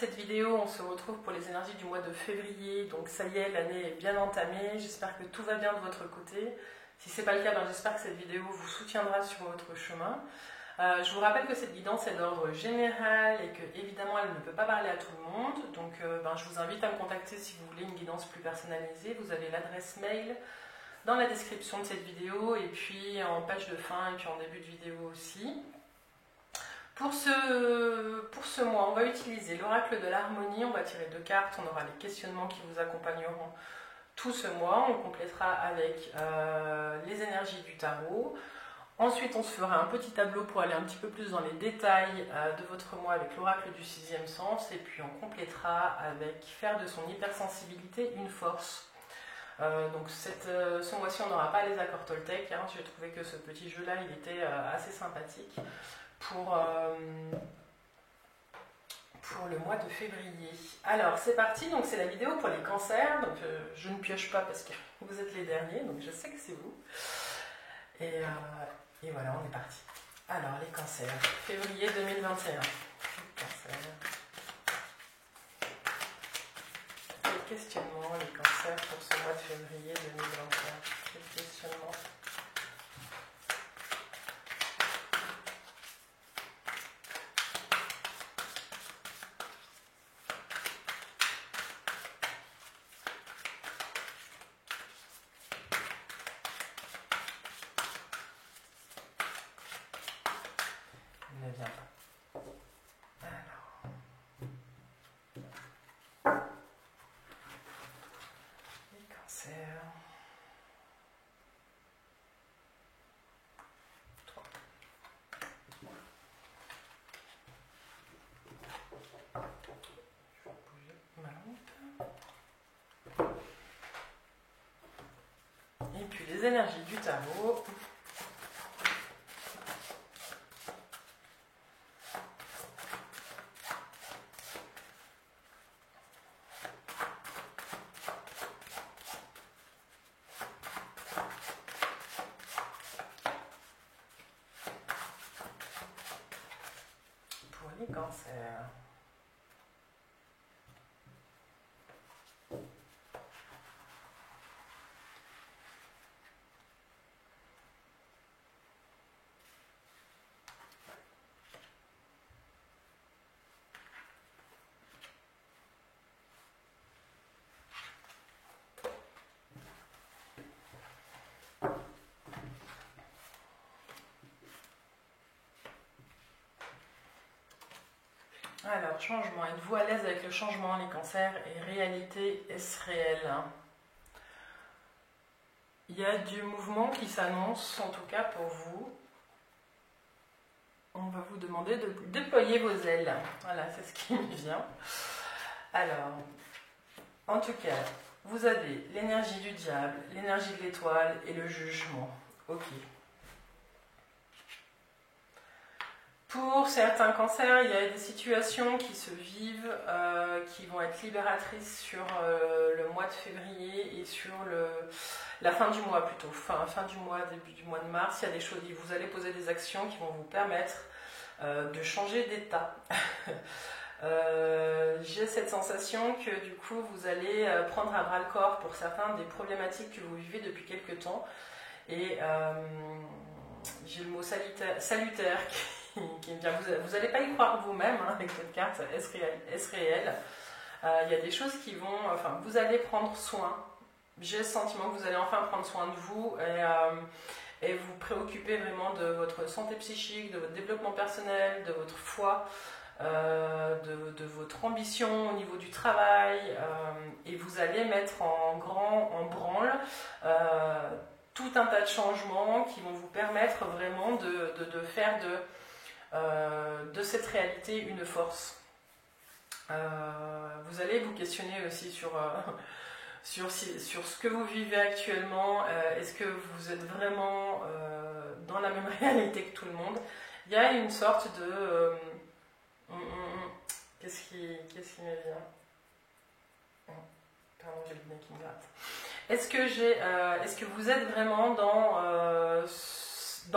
cette vidéo, on se retrouve pour les énergies du mois de février. Donc ça y est, l'année est bien entamée. J'espère que tout va bien de votre côté. Si ce n'est pas le cas, j'espère que cette vidéo vous soutiendra sur votre chemin. Je vous rappelle que cette guidance est d'ordre général et que évidemment elle ne peut pas parler à tout le monde. Donc je vous invite à me contacter si vous voulez une guidance plus personnalisée. Vous avez l'adresse mail dans la description de cette vidéo et puis en page de fin et puis en début de vidéo aussi. Pour ce mois, on va utiliser l'oracle de l'harmonie, on va tirer 2 cartes, on aura les questionnements qui vous accompagneront tout ce mois, on complétera avec les énergies du tarot. Ensuite, on se fera un petit tableau pour aller un petit peu plus dans les détails de votre mois avec l'oracle du 6e sens et puis on complétera avec faire de son hypersensibilité une force. Donc ce mois-ci, on n'aura pas les accords Toltec, hein. J'ai trouvé que ce petit jeu-là, il était assez sympathique. Pour le mois de février. Alors c'est parti, donc c'est la vidéo pour les cancers, donc je ne pioche pas parce que vous êtes les derniers, donc je sais que c'est vous. Et voilà, on est parti. Alors les cancers, février 2021. Cancers. Les questionnements, les cancers pour ce mois de février 2021. Les questionnements. Ne vient pas. Alors. Les cancers. 3. Je vais bouger ma lampe. Et puis les énergies du tarot. Les cancers. Alors, changement. Êtes-vous à l'aise avec le changement, les cancers et réalité, est-ce réel? Il y a du mouvement qui s'annonce, en tout cas pour vous. On va vous demander de déployer vos ailes. Voilà, c'est ce qui me vient. Alors, en tout cas, vous avez l'énergie du diable, l'énergie de l'étoile et le jugement. Ok. Pour certains cancers, il y a des situations qui se vivent, qui vont être libératrices sur le mois de février et sur la fin du mois plutôt, fin du mois, début du mois de mars. Il y a des choses, vous allez poser des actions qui vont vous permettre de changer d'état. J'ai cette sensation que du coup vous allez prendre à bras le corps pour certains des problématiques que vous vivez depuis quelque temps et j'ai le mot salutaire qui me vient. Vous n'allez pas y croire vous-même hein, avec cette carte, est-ce réel? Il y a des choses qui vont, vous allez prendre soin. J'ai le sentiment que vous allez enfin prendre soin de vous et vous préoccuper vraiment de votre santé psychique, de votre développement personnel, de votre foi, de votre ambition au niveau du travail et vous allez mettre en branle tout un tas de changements qui vont vous permettre vraiment de faire de cette réalité une force. Vous allez vous questionner aussi sur ce que vous vivez actuellement. Est-ce que vous êtes vraiment dans la même réalité que tout le monde? Il y a une sorte de... Qu'est-ce qui me vient? Pardon, j'ai le nez qui me gratte. Est-ce que vous êtes vraiment dans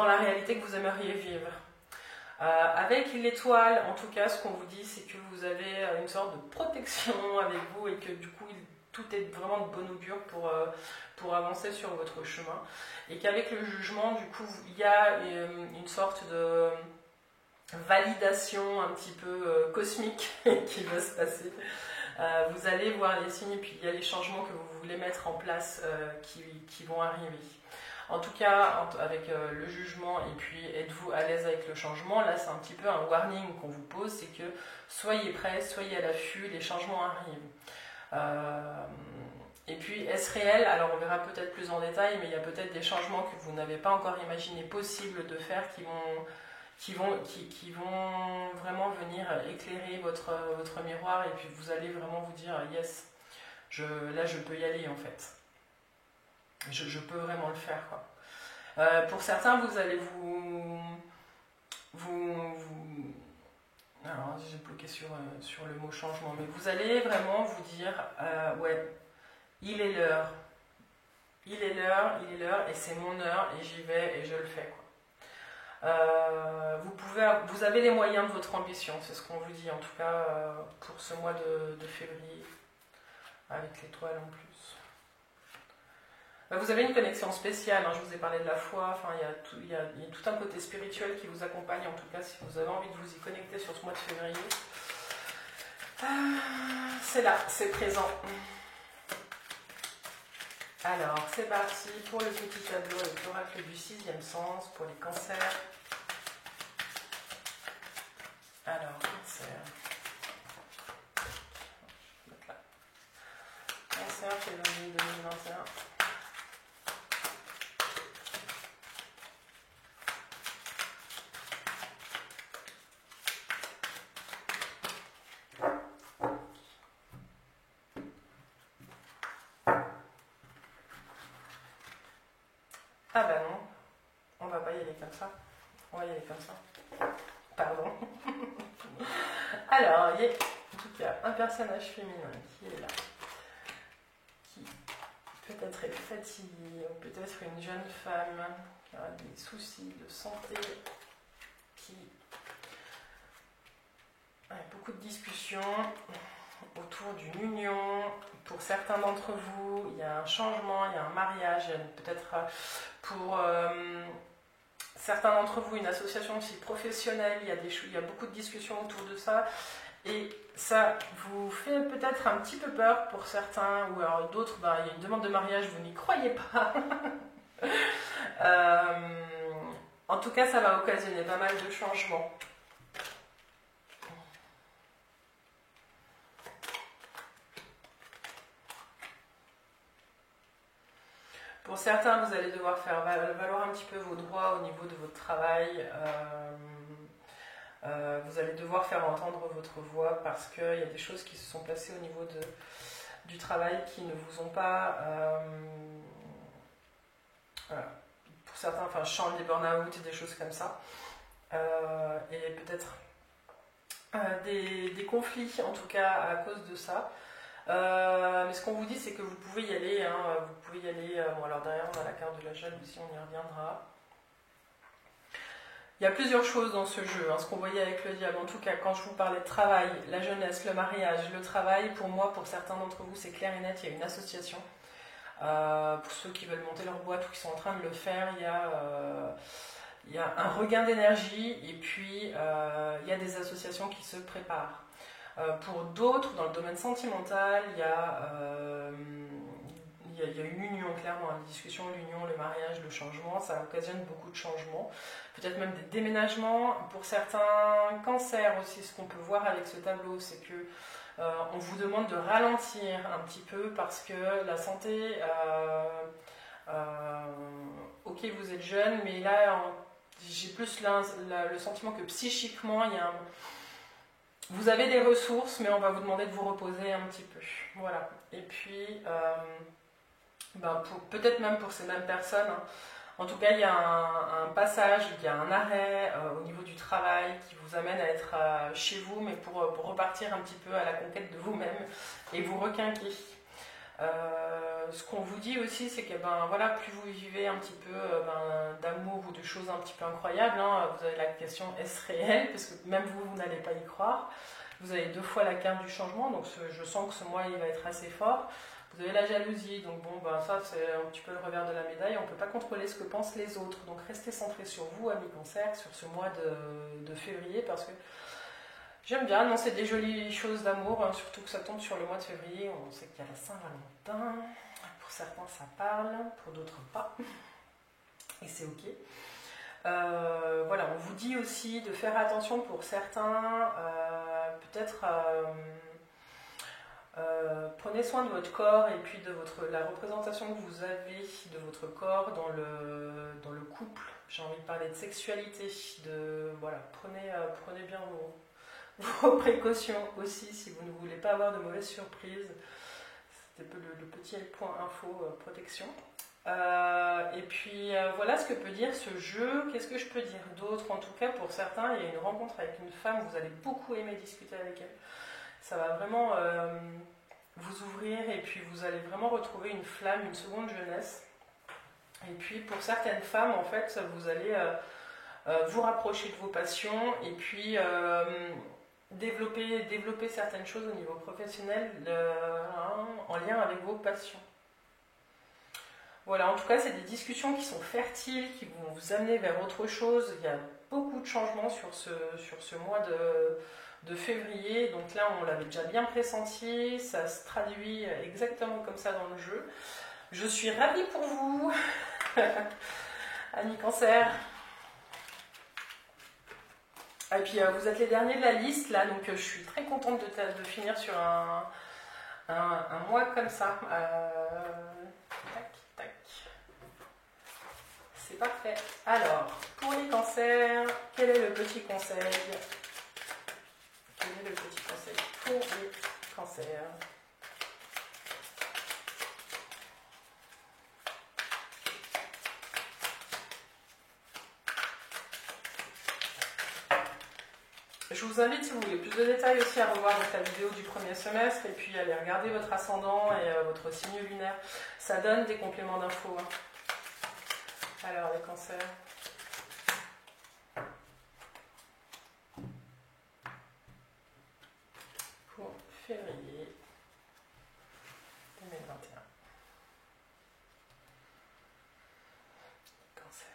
la réalité que vous aimeriez vivre? Avec l'étoile, en tout cas, ce qu'on vous dit, c'est que vous avez une sorte de protection avec vous et que du coup, tout est vraiment de bon augure pour avancer sur votre chemin. Et qu'avec le jugement, du coup, il y a une sorte de validation un petit peu cosmique qui va se passer. Vous allez voir les signes et puis il y a les changements que vous voulez mettre en place qui vont arriver. En tout cas, avec le jugement et puis êtes-vous à l'aise avec le changement, là c'est un petit peu un warning qu'on vous pose, c'est que soyez prêts, soyez à l'affût, les changements arrivent. Et puis est-ce réel? Alors on verra peut-être plus en détail, mais il y a peut-être des changements que vous n'avez pas encore imaginé possible de faire qui vont vraiment venir éclairer votre miroir et puis vous allez vraiment vous dire yes, là je peux y aller en fait. Je peux vraiment le faire, quoi. Pour certains, vous allez alors j'ai bloqué sur le mot changement, mais vous allez vraiment vous dire ouais, il est l'heure, et c'est mon heure et j'y vais et je le fais, quoi. Vous avez les moyens de votre ambition, c'est ce qu'on vous dit en tout cas pour ce mois de février avec l'étoile en plus. Vous avez une connexion spéciale, hein, je vous ai parlé de la foi, enfin, il y a tout un côté spirituel qui vous accompagne, en tout cas si vous avez envie de vous y connecter sur ce mois de février. C'est là, c'est présent. Alors, c'est parti pour le petit tableau avec l'oracle du 6e sens pour les cancers. Alors, cancer. Là. Cancer, février 2021. Ah ben non, on va pas y aller comme ça. On va y aller comme ça. Pardon. Alors, il y a en tout cas un personnage féminin qui est là, qui peut-être est fatiguée, ou peut-être une jeune femme qui a des soucis de santé, qui a beaucoup de discussions autour d'une union. Pour certains d'entre vous, il y a un changement, il y a un mariage, peut-être pour certains d'entre vous, une association aussi professionnelle, il y a beaucoup de discussions autour de ça. Et ça vous fait peut-être un petit peu peur pour certains, ou alors d'autres, il y a une demande de mariage, vous n'y croyez pas. En tout cas, ça va occasionner pas mal de changements. Pour certains, vous allez devoir faire valoir un petit peu vos droits au niveau de votre travail. Vous allez devoir faire entendre votre voix parce qu'il y a des choses qui se sont passées au niveau du travail qui ne vous ont pas... pour certains, enfin, je sens des burn-out et des choses comme ça. Et peut-être des conflits, en tout cas, à cause de ça. Mais ce qu'on vous dit, c'est que vous pouvez y aller. Hein, vous pouvez y aller. Bon, alors derrière, on a la carte de la jalousie, on y reviendra. Il y a plusieurs choses dans ce jeu, hein, ce qu'on voyait avec le diable. En tout cas, quand je vous parlais de travail, la jeunesse, le mariage, le travail, pour moi, pour certains d'entre vous, c'est clair et net, il y a une association. Pour ceux qui veulent monter leur boîte ou qui sont en train de le faire, il y a un regain d'énergie et puis il y a des associations qui se préparent. Pour d'autres, dans le domaine sentimental, il y a une union, clairement, une discussion, l'union, le mariage, le changement, ça occasionne beaucoup de changements, peut-être même des déménagements. Pour certains cancers aussi, ce qu'on peut voir avec ce tableau, c'est que on vous demande de ralentir un petit peu parce que la santé, ok, vous êtes jeune, mais là, j'ai plus le sentiment que psychiquement, vous avez des ressources, mais on va vous demander de vous reposer un petit peu. Voilà. Et puis, peut-être même pour ces mêmes personnes, hein, en tout cas, il y a un passage, il y a un arrêt au niveau du travail qui vous amène à être chez vous, mais pour repartir un petit peu à la conquête de vous-même et vous requinquer. Ce qu'on vous dit aussi, c'est que voilà, plus vous vivez un petit peu d'amour ou de choses un petit peu incroyables, hein, vous avez la question est-ce réel, parce que même vous n'allez pas y croire. Vous avez 2 fois la carte du changement, donc je sens que ce mois il va être assez fort. Vous avez la jalousie, donc bon, ça c'est un petit peu le revers de la médaille, on ne peut pas contrôler ce que pensent les autres. Donc restez centrés sur vous, amis Cancer, sur ce mois de février, parce que j'aime bien annoncer des jolies choses d'amour, hein, surtout que ça tombe sur le mois de février. On sait qu'il y a la Saint-Valentin, pour certains ça parle, pour d'autres pas, et c'est ok. Voilà, on vous dit aussi de faire attention pour certains, peut-être prenez soin de votre corps et puis de la représentation que vous avez de votre corps dans le couple. J'ai envie de parler de sexualité, voilà, prenez bien vos précautions aussi si vous ne voulez pas avoir de mauvaises surprises. C'était le petit point info protection. Et puis voilà ce que peut dire ce jeu. Qu'est-ce que je peux dire d'autre? En tout cas, pour certains, il y a une rencontre avec une femme, vous allez beaucoup aimer discuter avec elle. Ça va vraiment vous ouvrir et puis vous allez vraiment retrouver une flamme, une seconde jeunesse. Et puis pour certaines femmes, en fait, vous allez vous rapprocher de vos passions et puis développer certaines choses au niveau professionnel en lien avec vos passions. Voilà, en tout cas, c'est des discussions qui sont fertiles, qui vont vous amener vers autre chose. Il y a beaucoup de changements sur ce mois de février. Donc là, on l'avait déjà bien pressenti. Ça se traduit exactement comme ça dans le jeu. Je suis ravie pour vous, amis Cancer. Et puis, vous êtes les derniers de la liste, là. Donc, je suis très contente de finir sur un mois comme ça. C'est parfait. Alors, pour les cancers, quel est le petit conseil? Quel est le petit conseil pour les cancers? Je vous invite, si vous voulez plus de détails aussi, à revoir la vidéo du premier semestre et puis aller regarder votre ascendant et votre signe lunaire. Ça donne des compléments d'infos. Hein. Alors, les cancers. Pour février 2021. Cancer.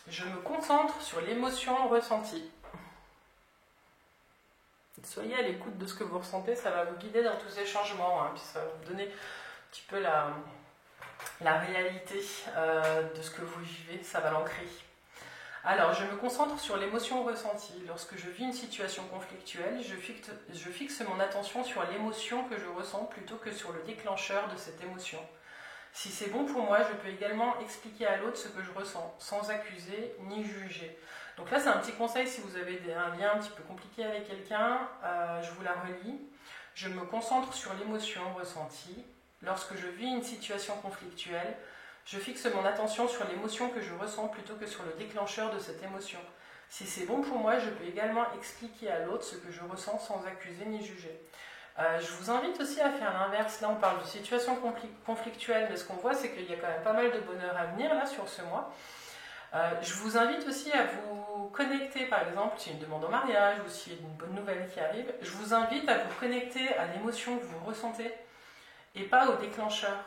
Je me concentre sur l'émotion ressentie. Soyez à l'écoute de ce que vous ressentez, ça va vous guider dans tous ces changements, hein, puis ça va vous donner un petit peu la réalité de ce que vous vivez, ça va l'ancrer. Alors, je me concentre sur l'émotion ressentie. Lorsque je vis une situation conflictuelle, je fixe mon attention sur l'émotion que je ressens plutôt que sur le déclencheur de cette émotion. Si c'est bon pour moi, je peux également expliquer à l'autre ce que je ressens, sans accuser ni juger. Donc là, c'est un petit conseil si vous avez un lien un petit peu compliqué avec quelqu'un, je vous la relis. Je me concentre sur l'émotion ressentie. Lorsque je vis une situation conflictuelle, je fixe mon attention sur l'émotion que je ressens plutôt que sur le déclencheur de cette émotion. Si c'est bon pour moi, je peux également expliquer à l'autre ce que je ressens sans accuser ni juger. Je vous invite aussi à faire l'inverse. Là, on parle de situation conflictuelle, mais ce qu'on voit, c'est qu'il y a quand même pas mal de bonheur à venir là sur ce mois. Je vous invite aussi à vous connecter, par exemple, s'il y a une demande en mariage ou s'il y a une bonne nouvelle qui arrive, je vous invite à vous connecter à l'émotion que vous ressentez et pas au déclencheur.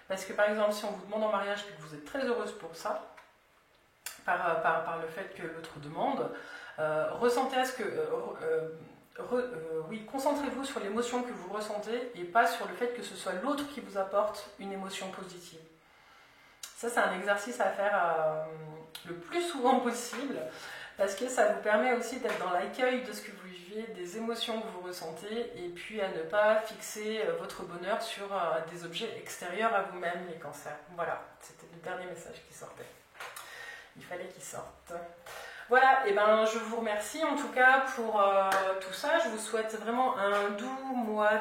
Parce que par exemple, si on vous demande en mariage et que vous êtes très heureuse pour ça, par le fait que l'autre demande, ressentez à ce que... concentrez-vous sur l'émotion que vous ressentez et pas sur le fait que ce soit l'autre qui vous apporte une émotion positive. Ça, c'est un exercice à faire le plus souvent possible parce que ça vous permet aussi d'être dans l'accueil de ce que vous vivez, des émotions que vous ressentez et puis à ne pas fixer votre bonheur sur des objets extérieurs à vous-même, les cancers. Voilà, c'était le dernier message qui sortait. Il fallait qu'il sorte. Voilà, et ben je vous remercie en tout cas pour tout ça. Je vous souhaite vraiment un doux mois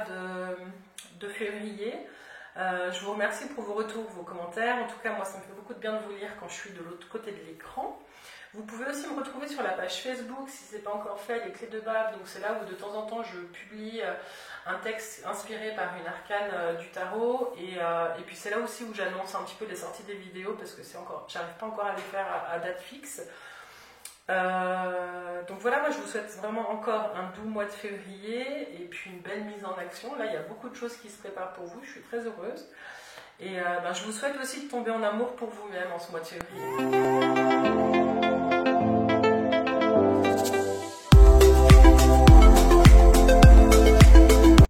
de février. Je vous remercie pour vos retours, vos commentaires. En tout cas, moi, ça me fait beaucoup de bien de vous lire quand je suis de l'autre côté de l'écran. Vous pouvez aussi me retrouver sur la page Facebook, si ce n'est pas encore fait, les clés de Bab. Donc c'est là où de temps en temps je publie un texte inspiré par une arcane du tarot. Et puis c'est là aussi où j'annonce un petit peu les sorties des vidéos, parce que j'arrive pas encore à les faire à date fixe. Donc voilà, moi je vous souhaite vraiment encore un doux mois de février et puis une belle mise en action. Là il y a beaucoup de choses qui se préparent pour vous, je suis très heureuse. Et je vous souhaite aussi de tomber en amour pour vous-même en ce mois de février.